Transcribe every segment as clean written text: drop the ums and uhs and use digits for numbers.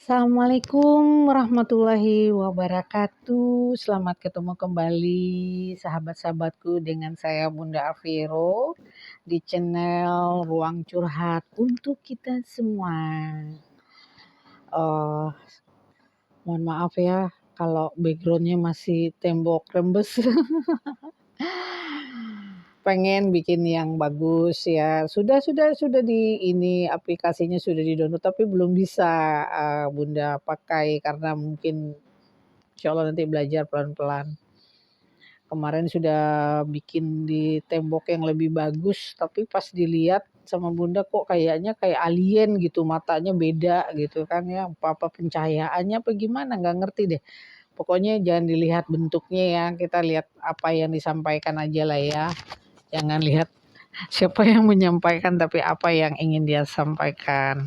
Assalamualaikum warahmatullahi wabarakatuh. Selamat ketemu kembali sahabat-sahabatku dengan saya Bunda Afiro di channel Ruang Curhat untuk kita semua. Eh, Mohon maaf ya kalau backgroundnya masih tembok rembes. Pengen bikin yang bagus ya. Sudah di ini aplikasinya sudah di-download tapi belum bisa Bunda pakai karena mungkin insyaallah nanti belajar pelan-pelan. Kemarin sudah bikin di tembok yang lebih bagus tapi pas dilihat sama Bunda kok kayaknya kayak alien gitu, matanya beda gitu kan ya. Apa pencahayaannya apa gimana nggak ngerti deh. Pokoknya jangan dilihat bentuknya ya, kita lihat apa yang disampaikan aja lah ya. Jangan lihat siapa yang menyampaikan tapi apa yang ingin dia sampaikan.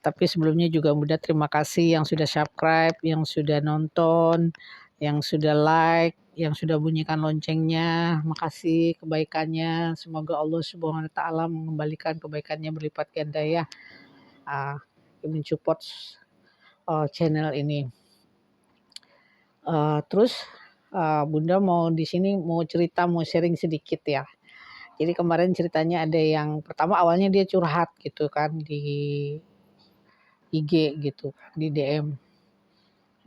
Tapi sebelumnya juga Bunda terima kasih yang sudah subscribe, yang sudah nonton, yang sudah like, yang sudah bunyikan loncengnya. Makasih kebaikannya. Semoga Allah Subhanahu wa taala mengembalikan kebaikannya berlipat ganda ya. Mensupport channel ini. Terus Bunda mau di sini mau cerita, mau sharing sedikit ya. Jadi kemarin ceritanya ada yang pertama awalnya dia curhat gitu kan di IG gitu, di DM.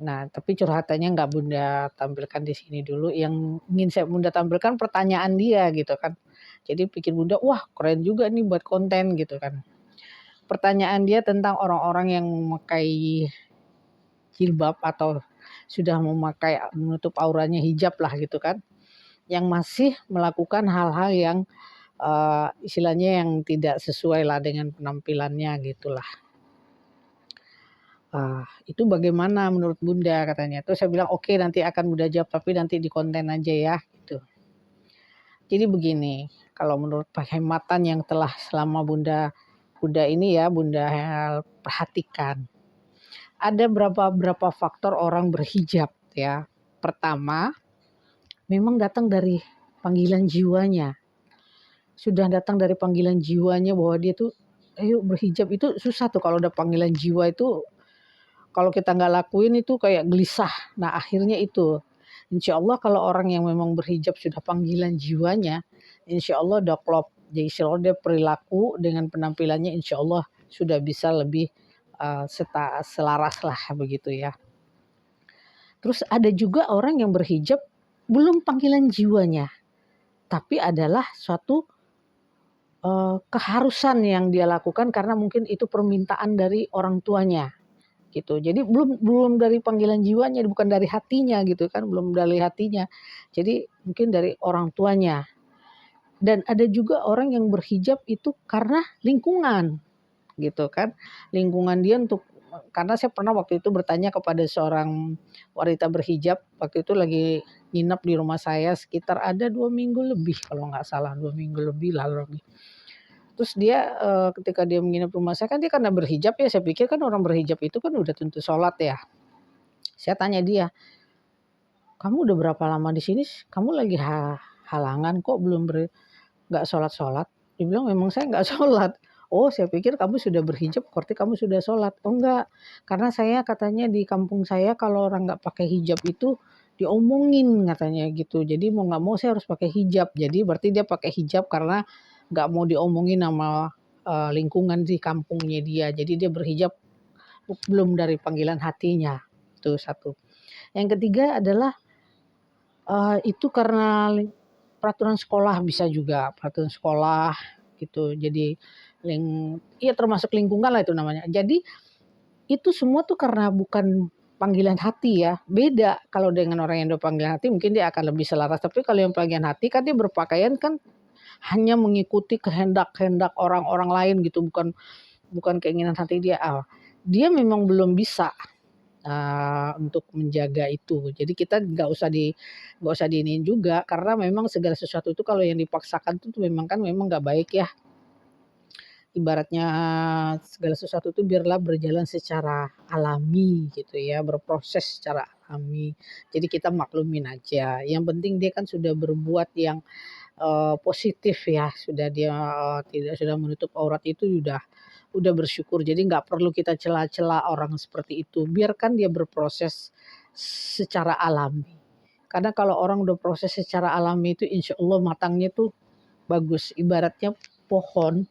Nah, tapi curhatannya nggak Bunda tampilkan di sini dulu. Yang ingin saya Bunda tampilkan pertanyaan dia gitu kan. Jadi pikir Bunda, wah keren juga nih buat konten gitu kan. Pertanyaan dia tentang orang-orang yang memakai jilbab atau sudah memakai menutup auranya hijab lah gitu kan. Yang masih melakukan hal-hal yang istilahnya yang tidak sesuai lah dengan penampilannya gitulah. Itu bagaimana menurut Bunda katanya. Terus saya bilang oke nanti akan Bunda jawab tapi nanti di konten aja ya gitu. Jadi begini, kalau menurut penghematan yang telah selama Bunda ini ya Bunda perhatikan. Ada berapa faktor orang berhijab ya. Pertama, memang datang dari panggilan jiwanya. Sudah datang dari panggilan jiwanya bahwa dia tuh ayo berhijab itu susah tuh kalau udah panggilan jiwa itu kalau kita nggak lakuin itu kayak gelisah. Nah akhirnya itu, insya Allah kalau orang yang memang berhijab sudah panggilan jiwanya, insya Allah udah klop. Jadi insya Allah dia perilaku dengan penampilannya insya Allah sudah bisa lebih selaras lah begitu ya. Terus ada juga orang yang berhijab belum panggilan jiwanya, tapi adalah suatu keharusan yang dia lakukan karena mungkin itu permintaan dari orang tuanya gitu. Jadi belum dari panggilan jiwanya, bukan dari hatinya gitu kan, belum dari hatinya. Jadi mungkin dari orang tuanya. Dan ada juga orang yang berhijab itu karena lingkungan gitu kan. Lingkungan dia untuk karena saya pernah waktu itu bertanya kepada seorang wanita berhijab, waktu itu lagi nginep di rumah saya sekitar ada 2 minggu lebih kalau nggak salah, 2 minggu lebih lalu. Terus dia ketika dia menginap rumah saya kan dia karena berhijab ya, saya pikir kan orang berhijab itu kan udah tentu sholat ya. Saya tanya dia, "Kamu udah berapa lama di sini? Kamu lagi halangan kok belum nggak sholat-sholat?" Dia bilang, "Memang saya nggak sholat." "Oh, saya pikir kamu sudah berhijab berarti kamu sudah sholat." "Oh enggak, karena saya katanya di kampung saya kalau orang nggak pakai hijab itu diomongin," katanya gitu. "Jadi mau nggak mau saya harus pakai hijab." Jadi berarti dia pakai hijab karena nggak mau diomongin sama lingkungan di kampungnya dia. Jadi dia berhijab belum dari panggilan hatinya. Itu satu. Yang ketiga adalah itu karena peraturan sekolah bisa juga, peraturan sekolah gitu. Jadi iya termasuk lingkungan lah itu namanya. Jadi itu semua tuh karena bukan panggilan hati ya. Beda kalau dengan orang yang udah panggilan hati mungkin dia akan lebih selaras. Tapi kalau yang panggilan hati kan dia berpakaian kan hanya mengikuti kehendak-kehendak orang-orang lain gitu, bukan keinginan hati dia. Dia memang belum bisa untuk menjaga itu. Jadi kita nggak usah diiniin juga karena memang segala sesuatu itu kalau yang dipaksakan itu memang kan memang nggak baik ya. Ibaratnya segala sesuatu itu biarlah berjalan secara alami gitu ya, berproses secara alami. Jadi kita maklumin aja. Yang penting dia kan sudah berbuat yang positif ya, sudah dia tidak sudah menutup aurat itu sudah udah bersyukur. Jadi nggak perlu kita cela-cela orang seperti itu. Biarkan dia berproses secara alami. Karena kalau orang udah proses secara alami itu insya Allah matangnya tuh bagus. Ibaratnya pohon,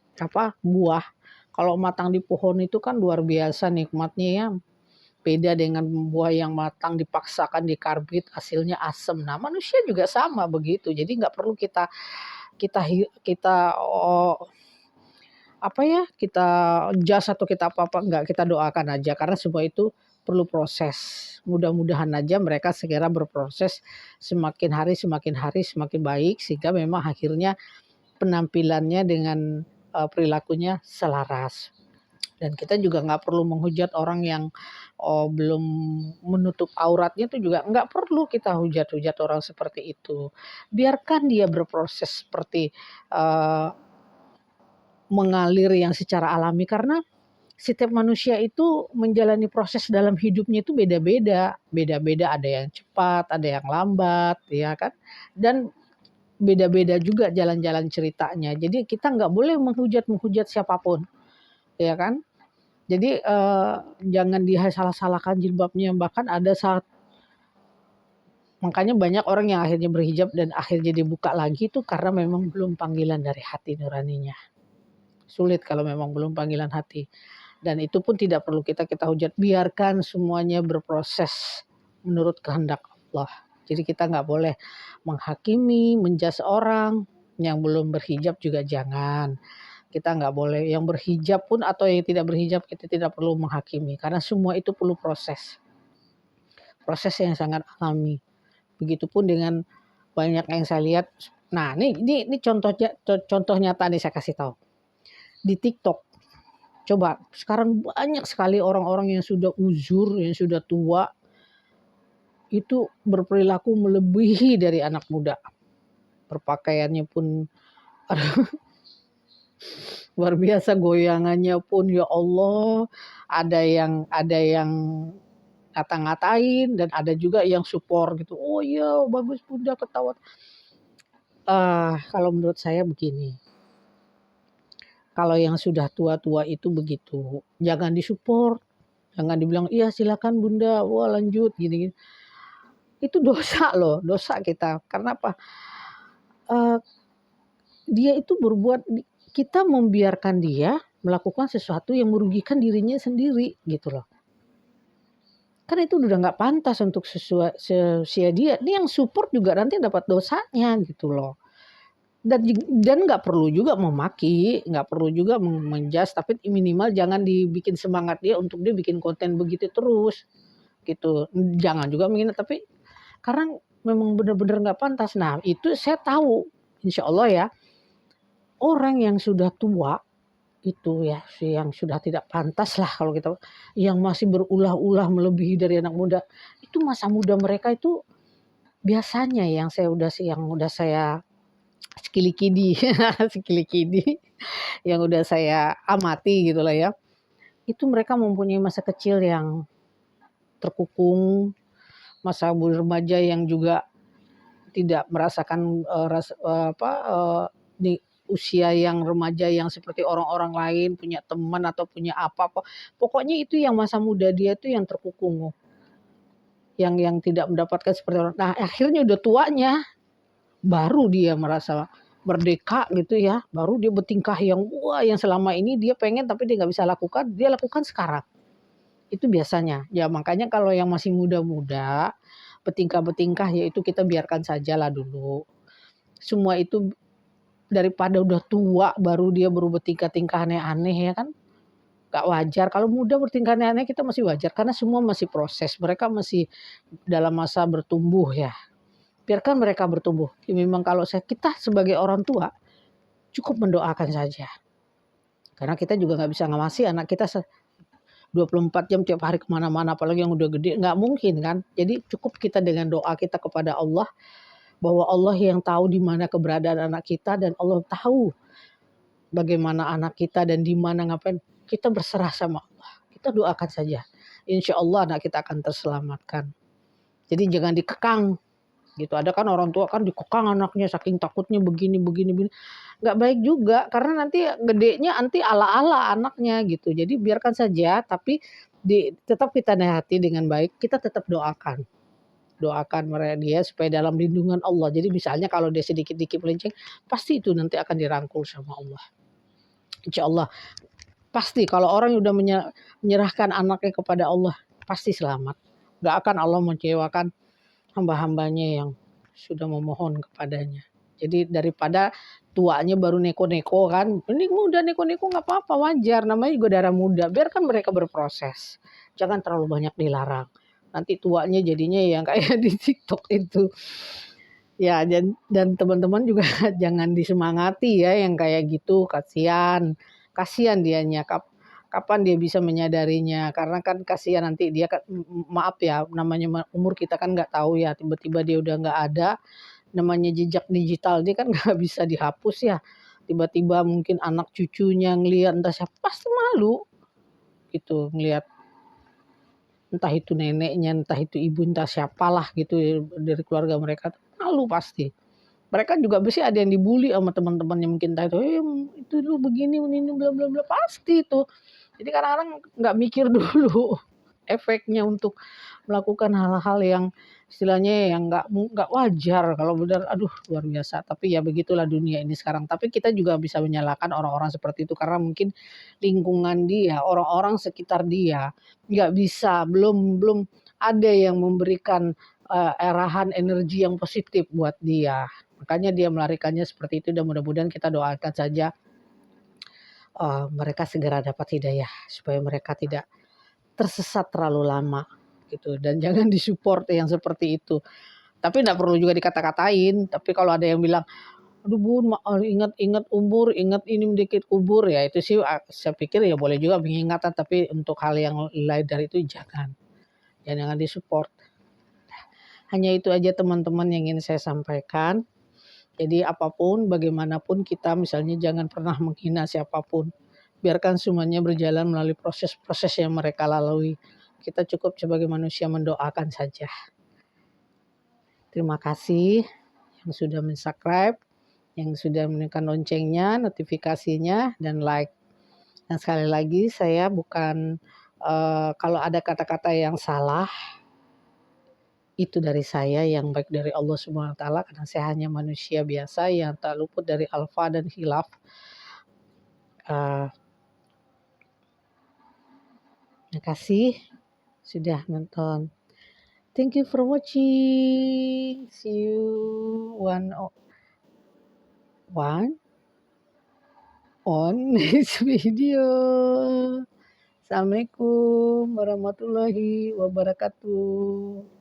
buah. Kalau matang di pohon itu kan luar biasa nikmatnya ya. Beda dengan buah yang matang dipaksakan dikarbit hasilnya asam. Nah, manusia juga sama begitu. Jadi nggak perlu kita kita kita oh, kita jas atau kita apa-apa, enggak, kita doakan aja karena semua itu perlu proses. Mudah-mudahan aja mereka segera berproses semakin hari semakin baik sehingga memang akhirnya penampilannya dengan perilakunya selaras. Dan kita juga nggak perlu menghujat orang yang belum menutup auratnya itu juga nggak perlu kita hujat-hujat orang seperti itu. Biarkan dia berproses seperti uh, mengalir yang secara alami karena setiap manusia itu menjalani proses dalam hidupnya itu beda-beda. Beda-beda ada yang cepat, ada yang lambat, ya kan? Dan beda-beda juga jalan-jalan ceritanya. Jadi kita nggak boleh menghujat siapapun, ya kan? Jadi jangan disalah-salahkan jilbabnya. Bahkan ada saat makanya banyak orang yang akhirnya berhijab dan akhirnya dibuka lagi itu karena memang belum panggilan dari hati nuraninya. Sulit kalau memang belum panggilan hati. Dan itu pun tidak perlu kita hujat. Biarkan semuanya berproses menurut kehendak Allah. Jadi kita nggak boleh menghakimi, menjas orang yang belum berhijab juga jangan. Kita nggak boleh yang berhijab pun atau yang tidak berhijab kita tidak perlu menghakimi karena semua itu perlu proses. Proses yang sangat alami. Begitupun dengan banyak yang saya lihat. Nah, ini contoh nyata nih saya kasih tahu. Di TikTok. Coba sekarang banyak sekali orang-orang yang sudah uzur, yang sudah tua itu berperilaku melebihi dari anak muda. Berpakaiannya pun luar biasa, goyangannya pun ya Allah, ada yang ngata-ngatain dan ada juga yang support gitu. Oh iya bagus Bunda ketawa. Kalau menurut saya begini. Kalau yang sudah tua-tua itu begitu, jangan disupport, jangan dibilang iya silakan Bunda, wah lanjut gini. Itu dosa loh, dosa kita. Karena apa? Dia itu berbuat, kita membiarkan dia melakukan sesuatu yang merugikan dirinya sendiri gitu loh. Kan itu udah nggak pantas untuk seusia dia. Ini yang support juga nanti dapat dosanya gitu loh. Dan nggak perlu juga memaki, nggak perlu juga menjas, tapi minimal jangan dibikin semangat dia untuk dia bikin konten begitu terus gitu. Jangan juga menghina, tapi karena memang benar-benar nggak pantas. Nah itu saya tahu, insya Allah ya, orang yang sudah tua itu ya, yang sudah tidak pantas lah kalau kita, yang masih berulah-ulah melebihi dari anak muda, itu masa muda mereka itu biasanya yang udah saya sekilikidi yang udah saya amati gitu lah ya, itu mereka mempunyai masa kecil yang terkukung, masa remaja yang juga tidak merasakan di usia yang remaja yang seperti orang-orang lain punya teman atau punya apa-apa. Pokoknya itu yang masa muda dia itu yang terkukung. Yang tidak mendapatkan seperti orang. Nah, akhirnya udah tuanya baru dia merasa merdeka gitu ya. Baru dia bertingkah yang yang selama ini dia pengen tapi dia nggak bisa lakukan, dia lakukan sekarang. Itu biasanya. Ya makanya kalau yang masih muda-muda, bertingkah-bertingkah ya itu kita biarkan sajalah dulu. Semua itu daripada udah tua baru dia bertingkah-tingkah aneh-aneh ya kan, gak wajar. Kalau muda bertingkah aneh-aneh kita masih wajar karena semua masih proses, mereka masih dalam masa bertumbuh ya, biarkan mereka bertumbuh. Ya, memang kalau kita sebagai orang tua cukup mendoakan saja karena kita juga gak bisa ngawasi anak kita 24 jam tiap hari kemana-mana, apalagi yang udah gede nggak mungkin kan. Jadi cukup kita dengan doa kita kepada Allah, bahwa Allah yang tahu di mana keberadaan anak kita dan Allah tahu bagaimana anak kita dan di mana ngapain. Kita berserah sama Allah. Kita doakan saja. Insya Allah anak kita akan terselamatkan. Jadi jangan dikekang. gitu. Ada kan orang tua kan dikekang anaknya saking takutnya begini begini begini, nggak baik juga karena nanti gedenya nanti ala-ala anaknya gitu. Jadi biarkan saja tapi tetap kita nasihati dengan baik, kita tetap doakan. Doakan dia supaya dalam lindungan Allah. Jadi misalnya kalau dia sedikit-dikit melenceng, pasti itu nanti akan dirangkul sama Allah. Insya Allah pasti kalau orang udah menyerahkan anaknya kepada Allah, pasti selamat. Gak akan Allah mengecewakan hamba-hambanya yang sudah memohon kepadanya. Jadi daripada tuanya baru neko-neko kan, ini muda neko-neko nggak apa-apa, wajar, namanya juga darah muda, biarkan mereka berproses. Jangan terlalu banyak dilarang. Nanti tuanya jadinya yang kayak di TikTok itu. Ya, dan teman-teman juga jangan disemangati ya yang kayak gitu, kasihan. Kasihan dianya kapan dia bisa menyadarinya karena kan kasihan nanti dia kan maaf ya namanya umur kita kan nggak tahu ya tiba-tiba dia udah nggak ada, namanya jejak digital dia kan nggak bisa dihapus ya. Tiba-tiba mungkin anak cucunya ngelihat entah siapa pasti malu gitu ngelihat entah itu neneknya, entah itu ibu, entah siapalah gitu dari keluarga mereka malu pasti. Mereka juga pasti ada yang dibully sama teman-temannya mungkin entah itu, itu lu begini ini bla bla bla pasti itu. Jadi kadang-kadang nggak mikir dulu efeknya untuk melakukan hal-hal yang istilahnya yang nggak wajar kalau benar aduh luar biasa. Tapi ya begitulah dunia ini sekarang. Tapi kita juga bisa menyalahkan orang-orang seperti itu karena mungkin lingkungan dia, orang-orang sekitar dia nggak bisa, belum belum ada yang memberikan arahan energi yang positif buat dia. Makanya dia melarikannya seperti itu dan mudah-mudahan kita doakan saja mereka segera dapat hidayah supaya mereka tidak tersesat terlalu lama gitu dan jangan disupport yang seperti itu. Tapi enggak perlu juga dikata-katain, tapi kalau ada yang bilang, "Aduh Bun, ingat-ingat umur, ingat ini dikit kubur," ya itu sih saya pikir ya boleh juga mengingatkan, tapi untuk hal yang lain dari itu jangan. Jangan disupport. Hanya itu aja teman-teman yang ingin saya sampaikan. Jadi apapun, bagaimanapun kita misalnya jangan pernah menghina siapapun. Biarkan semuanya berjalan melalui proses-proses yang mereka lalui. Kita cukup sebagai manusia mendoakan saja. Terima kasih yang sudah subscribe, yang sudah menekan loncengnya, notifikasinya, dan like. Dan sekali lagi saya bukan kalau ada kata-kata yang salah itu dari saya yang baik dari Allah Subhanahu wa taala karena saya hanya manusia biasa yang tak luput dari alfa dan hilaf. Terima kasih sudah nonton. Thank you for watching. See you one on next video. Assalamualaikum warahmatullahi wabarakatuh.